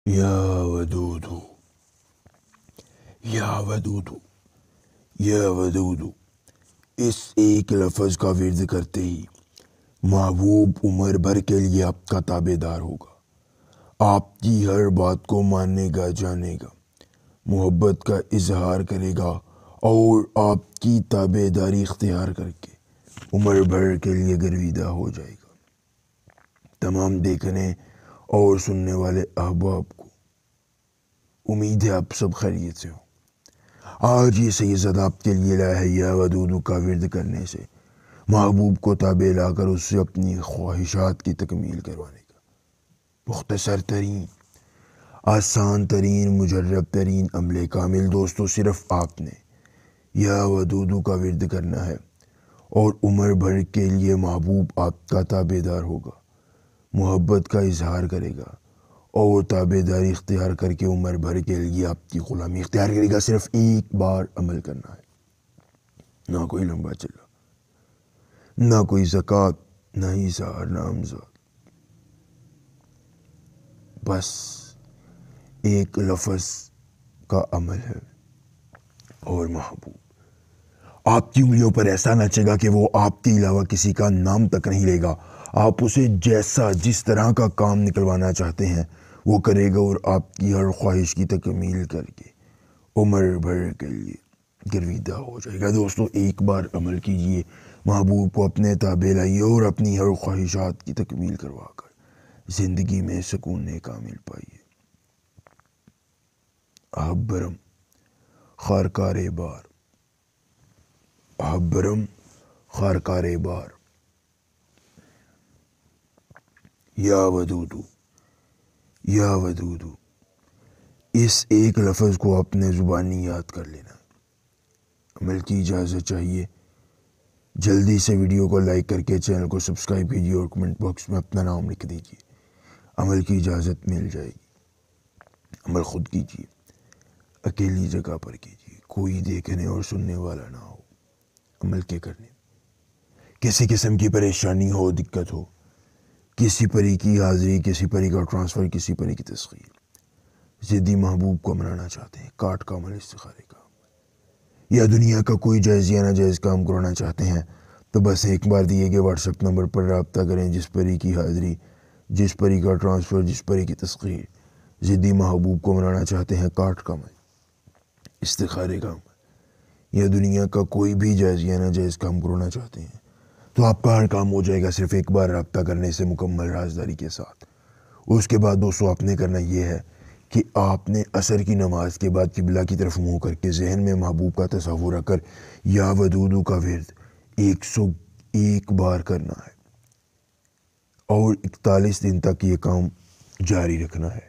یا ودودو یا ودودو یا ودودو، اس ایک لفظ کا ورد کرتے ہی محبوب عمر بھر کے لیے آپ کا تابع دار ہوگا، آپ کی ہر بات کو ماننے گا، جانے گا، محبت کا اظہار کرے گا اور آپ کی تابع داری اختیار کر کے عمر بھر کے لیے گرویدہ ہو جائے گا۔ تمام دیکھنے اور سننے والے احباب کو امید ہے آپ سب خیریت سے ہو۔ آج یہ صحیح زدہ آپ کے لیے لایا ہے یا ودودو کا ورد کرنے سے محبوب کو تابع لا کر اس سے اپنی خواہشات کی تکمیل کروانے کا مختصر ترین، آسان ترین، مجرب ترین عمل کامل دوستو صرف آپ نے یا ودودو کا ورد کرنا ہے اور عمر بھر کے لیے محبوب آپ کا تابع دار ہوگا، محبت کا اظہار کرے گا اور تابع داری اختیار کر کے عمر بھر کے لیے آپ کی غلامی اختیار کرے گا۔ صرف ایک بار عمل کرنا ہے، نہ کوئی لمبا چلا، نہ کوئی زکوٰۃ، نہ ہی سہار، نہ امزاد، بس ایک لفظ کا عمل ہے اور محبوب آپ کی انگلیوں پر ایسا نچے گا کہ وہ آپ کے علاوہ کسی کا نام تک نہیں لے گا۔ آپ اسے جیسا جس طرح کا کام نکلوانا چاہتے ہیں وہ کرے گا اور آپ کی ہر خواہش کی تکمیل کر کے عمر بھر کے لیے گرویدہ ہو جائے گا۔ دوستو ایک بار عمل کیجئے، محبوب کو اپنے تابع لائیے اور اپنی ہر خواہشات کی تکمیل کروا کر زندگی میں سکون کامل پائیے۔ احبرم خارکار بار، احبرم خارکار بار، یا ودودو یا ودودو، اس ایک لفظ کو اپنے زبانی یاد کر لینا ہے۔ عمل کی اجازت چاہیے، جلدی سے ویڈیو کو لائک کر کے چینل کو سبسکرائب کیجیے اور کمنٹ باکس میں اپنا نام لکھ دیجیے۔ عمل کی اجازت مل جائے گی۔ عمل خود کیجیے، اکیلی جگہ پر کیجیے، کوئی دیکھنے اور سننے والا نہ ہو۔ عمل کے کرنے کسی قسم کی پریشانی ہو، دقت ہو، کسی پری کی حاضری، کسی پری کا ٹرانسفر، کسی پری کی تسخیر، ضدی محبوب کو منانا چاہتے ہیں، کاٹ کا عمل، استخارے کا عمل، یا دنیا کا کوئی جائز یا ناجائز کام کرانا چاہتے ہیں تو بس ایک بار دیے گئے واٹس ایپ نمبر پر رابطہ کریں۔ جس پری کی حاضری، جس پری کا ٹرانسفر، جس پری کی تسخیر، ضدی محبوب کو منانا چاہتے ہیں، کاٹ کا عمل، استخارے کا عمل، یا دنیا کا کوئی بھی جائز یا ناجائز کام کرانا چاہتے ہیں تو آپ کا ہر کام ہو جائے گا صرف ایک بار رابطہ کرنے سے، مکمل رازداری کے ساتھ۔ اس کے بعد دوستو آپ نے کرنا یہ ہے کہ آپ نے عصر کی نماز کے بعد قبلہ کی طرف منہ کر کے ذہن میں محبوب کا تصور رکھ کر یا ودودو کا ورد 101 بار کرنا ہے اور 41 دن تک یہ کام جاری رکھنا ہے۔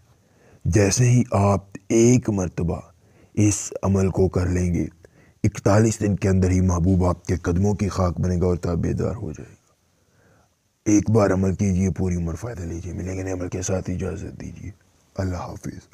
جیسے ہی آپ ایک مرتبہ اس عمل کو کر لیں گے، 41 دن کے اندر ہی محبوب آپ کے قدموں کی خاک بنے گا اور تابع دار ہو جائے گا۔ ایک بار عمل کیجیے، پوری عمر فائدہ لیجیے۔ ملیں گے نئے عمل کے ساتھ، اجازت دیجیے، اللہ حافظ۔